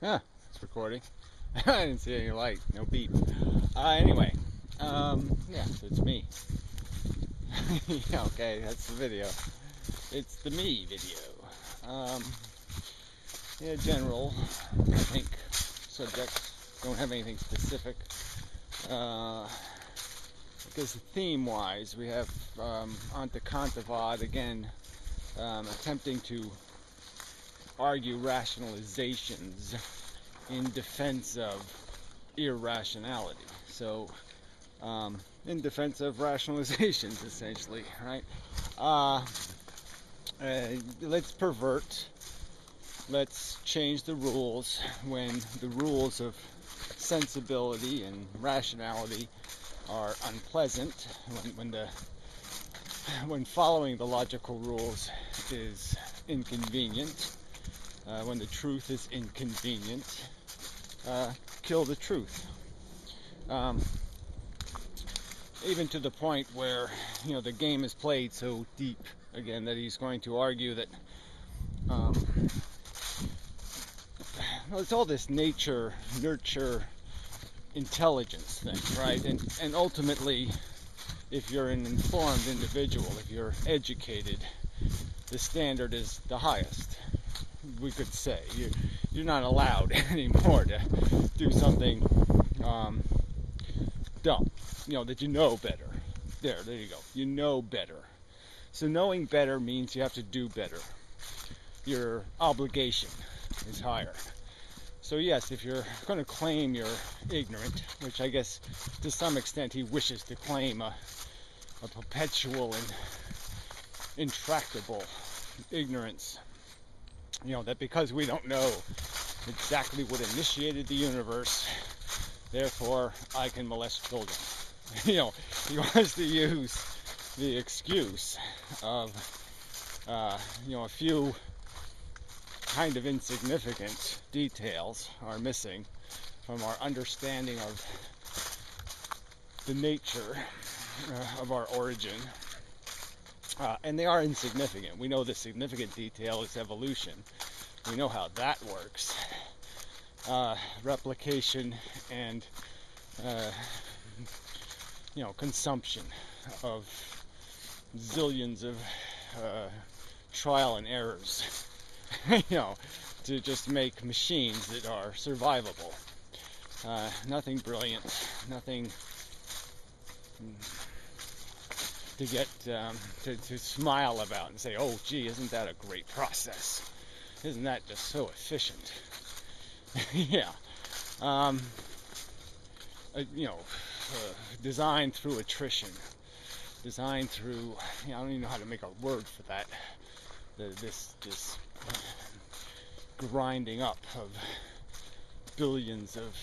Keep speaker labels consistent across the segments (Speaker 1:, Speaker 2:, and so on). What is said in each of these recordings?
Speaker 1: Huh, it's recording. I didn't see any light, no beep. Anyway, yeah, so it's me. Yeah, okay, that's the video. It's the me video. Um, yeah, general, I think, subjects. Don't have anything specific. Because theme-wise, we have Antecantavad again, attempting to argue rationalizations in defense of irrationality. So, in defense of rationalizations, essentially, right? Let's pervert. Let's change the rules when the rules of sensibility and rationality are unpleasant. When following the logical rules is inconvenient. When the truth is inconvenient, kill the truth. Even to the point where, the game is played so deep again that he's going to argue that it's all this nature, nurture, intelligence thing, right? And ultimately, if you're an informed individual, if you're educated, the standard is the highest. We could say you're not allowed anymore to do something dumb, that you know better. There you go. You know better. So knowing better means you have to do better. Your obligation is higher. So yes, if you're going to claim you're ignorant, which I guess to some extent he wishes to claim a perpetual and intractable ignorance, that because we don't know exactly what initiated the universe, therefore I can molest children. He wants to use the excuse of, a few kind of insignificant details are missing from our understanding of the nature of our origin. And they are insignificant. We know the significant detail is evolution. We know how that works. Replication and, consumption of zillions of trial and errors, to just make machines that are survivable. Nothing brilliant, nothing to get to smile about and say, oh gee, isn't that a great process, isn't that just so efficient? Yeah. Designed through attrition, designed through, I don't even know how to make a word for that, this grinding up of billions of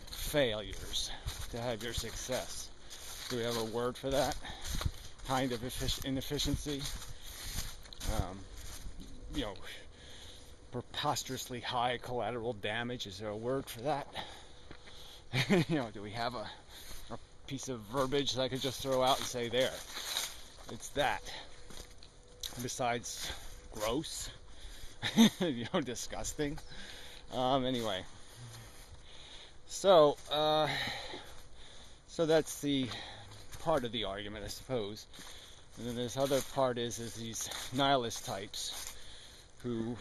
Speaker 1: failures to have your success. Do we have a word for that kind of inefficiency? Preposterously high collateral damage. Is there a word for that? Do we have a piece of verbiage that I could just throw out and say, there, it's that? Besides gross, disgusting. Anyway, so that's the part of the argument, I suppose. And then this other part is these nihilist types who,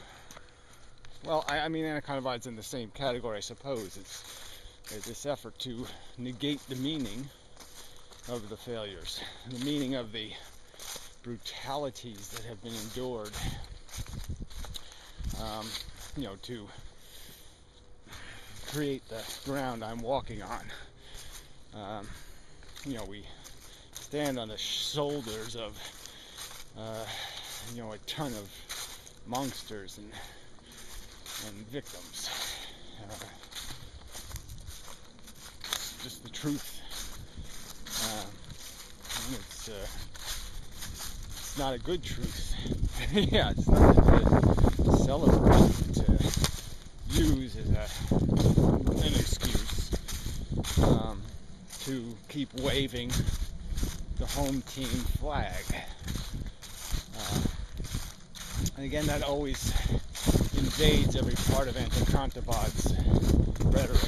Speaker 1: well, I mean, Anaconda's in the same category, I suppose. It's this effort to negate the meaning of the failures, the meaning of the brutalities that have been endured, to create the ground I'm walking on. We stand on the shoulders of, a ton of monsters and victims. Just the truth. It's not a good truth. Yeah, it's not to celebrate, to use as an excuse to keep waving the home team flag. And again, that always invades every part of Anticontabod's rhetoric.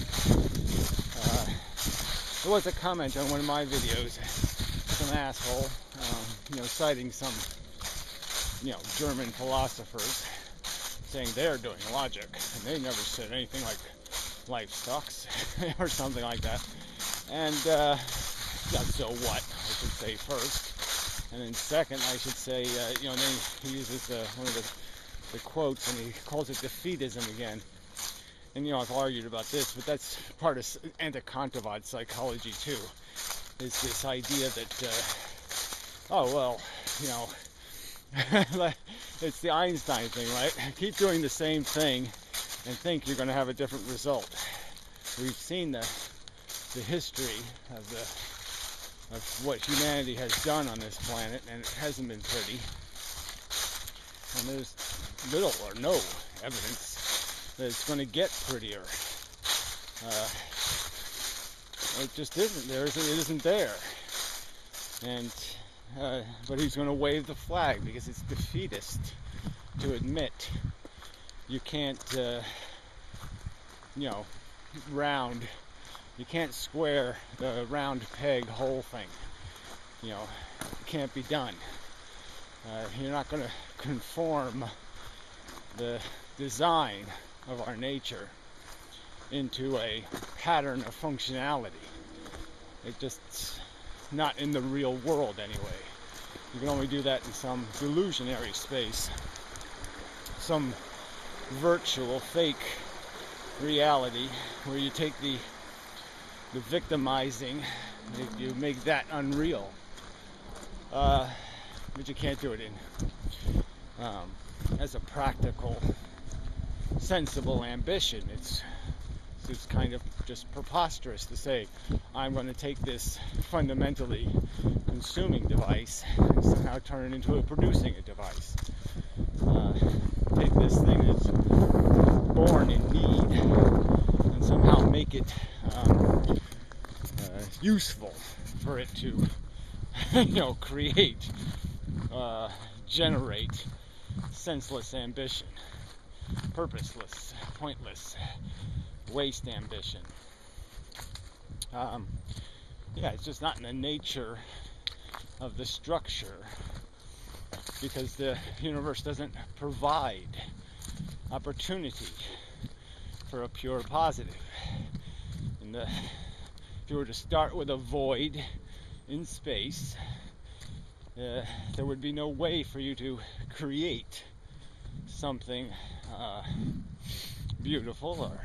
Speaker 1: There was a comment on one of my videos, some asshole, citing some, German philosophers, saying they're doing logic, and they never said anything like life sucks, or something like that. And, so what, I should say first. And then second, I should say, then he uses one of the quotes, and he calls it defeatism again. And, I've argued about this, but that's part of Anticontabod psychology, too, is this idea that, it's the Einstein thing, right? Keep doing the same thing and think you're going to have a different result. We've seen the history of what humanity has done on this planet, and it hasn't been pretty. And there's little or no evidence that it's going to get prettier. It just isn't. It isn't there. And but he's going to wave the flag because it's defeatist to admit you can't, you can't square the round peg hole thing. It can't be done. You're not going to conform the design of our nature into a pattern of functionality. It just not in the real world anyway. You can only do that in some delusionary space, some virtual fake reality where you take the victimizing, you make that unreal, but you can't do it in as a practical, sensible ambition. It's kind of just preposterous to say, I'm going to take this fundamentally consuming device and somehow turn it into a producing a device. Take this thing that's born in need and somehow make it useful for it to, create, generate senseless ambition, purposeless, pointless, waste ambition. It's just not in the nature of the structure, because the universe doesn't provide opportunity for a pure positive. And if you were to start with a void in space, there would be no way for you to create something beautiful or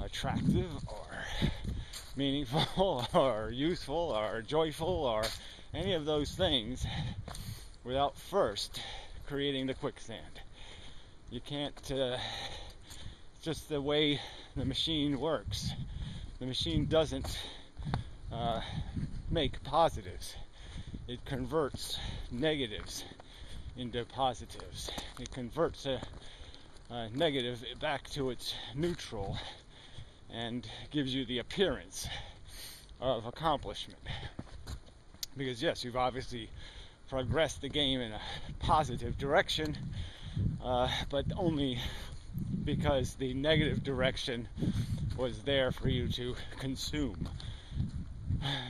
Speaker 1: attractive or meaningful or useful or joyful or any of those things without first creating the quicksand. You can't, just the way the machine works. The machine doesn't make positives. It converts negatives into positives. It converts a negative back to its neutral and gives you the appearance of accomplishment. Because yes, you've obviously progressed the game in a positive direction, but only because the negative direction was there for you to consume.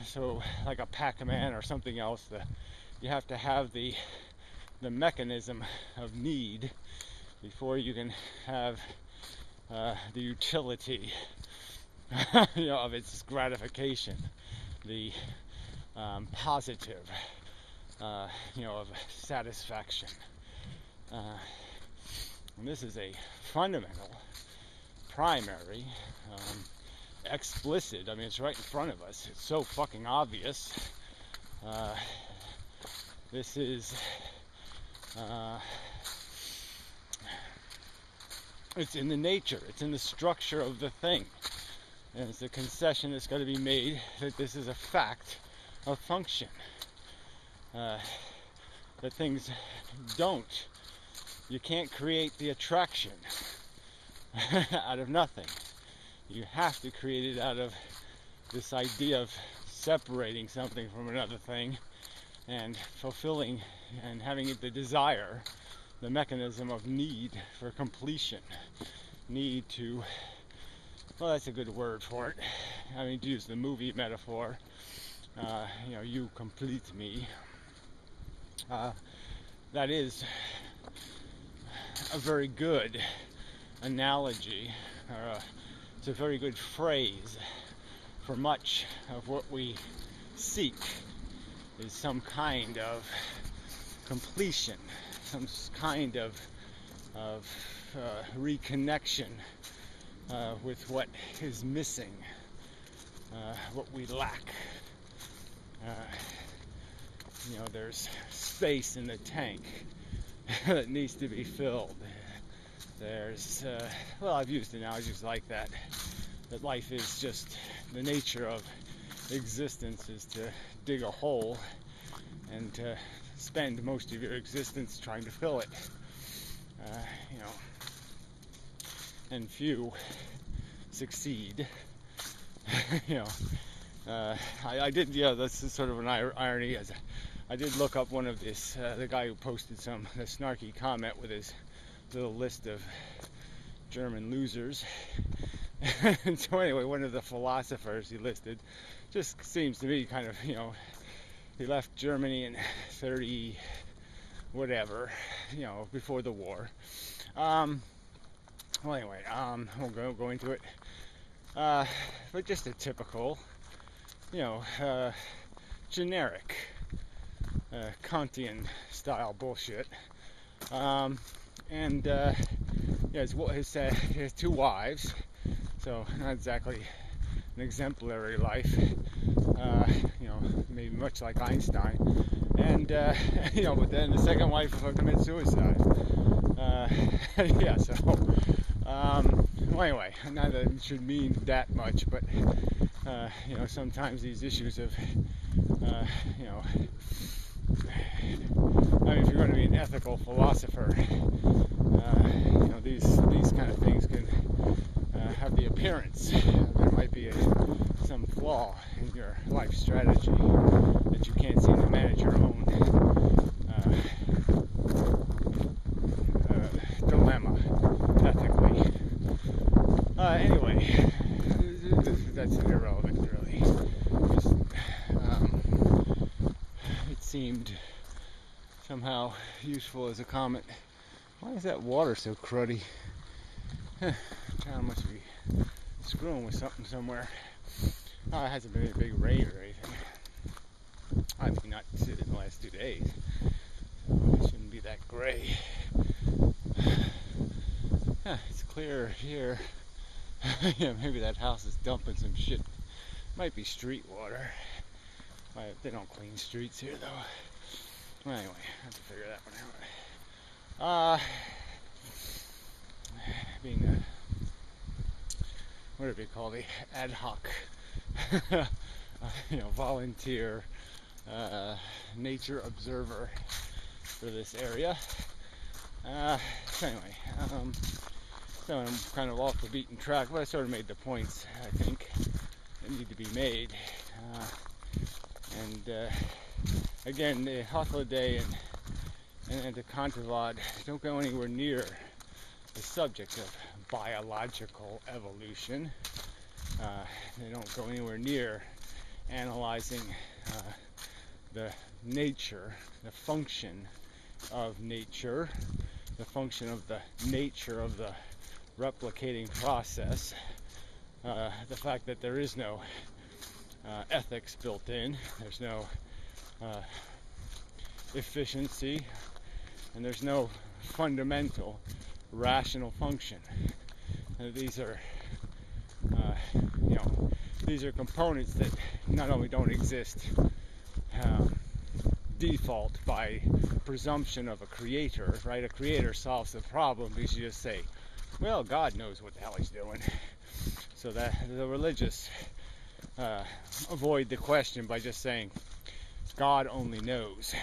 Speaker 1: So like a Pac-Man or something else, you have to have the mechanism of need before you can have the utility of its gratification, the positive of satisfaction. And this is a fundamental, primary, explicit, it's right in front of us, it's so fucking obvious. This is it's in the nature, it's in the structure of the thing, and it's a concession that's got to be made that this is a fact of function, that things don't, you can't create the attraction out of nothing. You have to create it out of this idea of separating something from another thing and fulfilling and having the desire the mechanism of need for completion. Need to, well, that's a good word for it. I mean, to use the movie metaphor, you complete me. That is a very good analogy, it's a very good phrase for much of what we seek is some kind of completion, some kind of reconnection with what is missing, what we lack. There's space in the tank that needs to be filled. There's, I've used analogies like that life is just, the nature of existence is to dig a hole and to spend most of your existence trying to fill it. And few succeed. I did, that's sort of an irony, as I did look up one of this, the guy who posted the snarky comment with his little list of German losers. And so anyway, one of the philosophers he listed just seems to me kind of, he left Germany in 30 whatever, before the war. I won't go into it. But just a typical, generic Kantian style bullshit. He has 2 wives, so not exactly an exemplary life. Maybe much like Einstein. And but then the second wife commits suicide. Anyway, not that it should mean that much, but sometimes these issues of if you're going to be an ethical philosopher, these kind of things can have the appearance there might be some flaw in your life strategy that you can't seem to manage your own dilemma ethically. Anyway, that's irrelevant, really. Just, it seemed somehow useful as a comment. Why is that water so cruddy? Town must be screwing with something somewhere. It hasn't been a big rain or anything. I mean, not in the last 2 days. So it shouldn't be that gray. It's clear here. Maybe that house is dumping some shit. Might be street water. They don't clean streets here, though. Well, anyway, I have to figure that one out. Being what do they call the ad hoc, volunteer nature observer for this area. Anyway, so I'm kind of off the beaten track, but I sort of made the points I think that need to be made. Again, the Hofladay and the Controvad don't go anywhere near the subject of biological evolution. They don't go anywhere near analyzing the nature, the function of nature, the function of the nature of the replicating process, the fact that there is no ethics built in, there's no efficiency, and there's no fundamental rational function. And these are components that not only don't exist default by presumption of a creator, right? A creator solves the problem because you just say, well, God knows what the hell he's doing. So that the religious avoid the question by just saying, God only knows,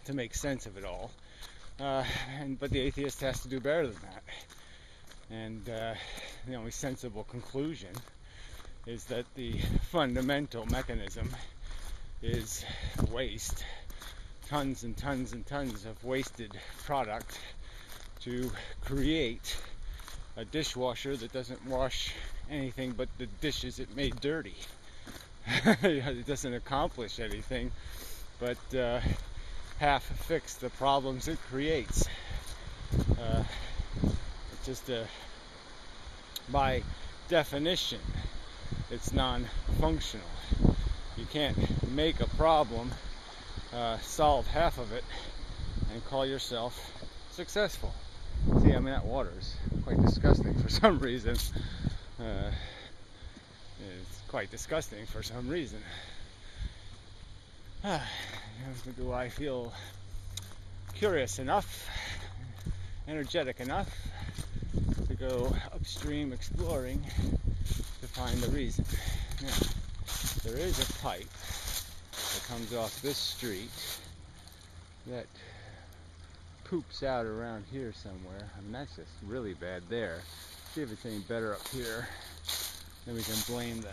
Speaker 1: to make sense of it all. But the atheist has to do better than that. And the only sensible conclusion is that the fundamental mechanism is waste, tons and tons and tons of wasted product to create a dishwasher that doesn't wash anything but the dishes it made dirty. It doesn't accomplish anything but half fix the problems it creates. It's just by definition, it's non-functional. You can't make a problem, solve half of it, and call yourself successful. See, I mean, that water is quite disgusting for some reason. It's quite disgusting for some reason. Do I feel curious enough, energetic enough to go upstream exploring to find the reason? Now, there is a pipe that comes off this street that poops out around here somewhere. I mean, that's just really bad there. See if it's any better up here. Then we can blame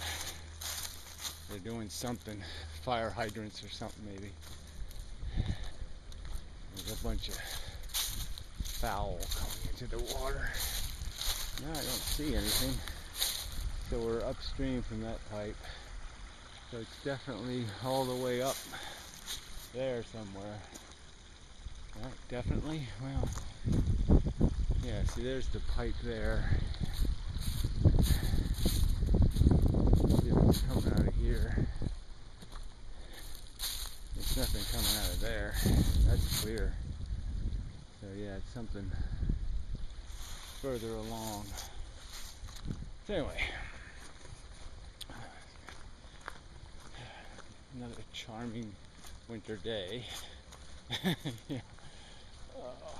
Speaker 1: they're doing something, fire hydrants or something maybe. There's a bunch of foul coming into the water. No, I don't see anything. So we're upstream from that pipe. So it's definitely all the way up there somewhere. Right, definitely. Well, yeah, see, there's the pipe there. See if it's coming out of here. There's nothing coming out of there. That's clear. So yeah, it's something further along. So anyway, another charming winter day. Yeah. Ugh.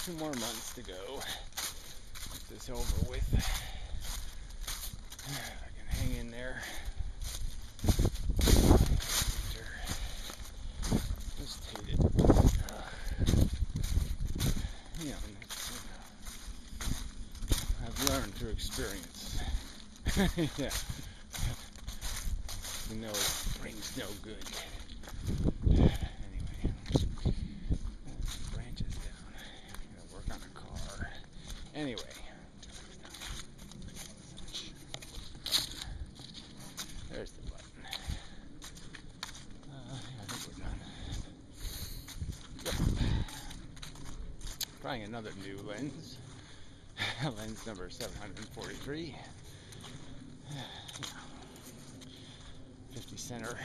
Speaker 1: 2 more months to go. Get this over with. I can hang in there. Just hate it. You know, I've learned through experience. Yeah. You know, it brings no good. Anyway, branches down. Gotta work on a car. Anyway. There's the button. I think we're done. Yep. Trying another new lens. Lens number 743. 50 center.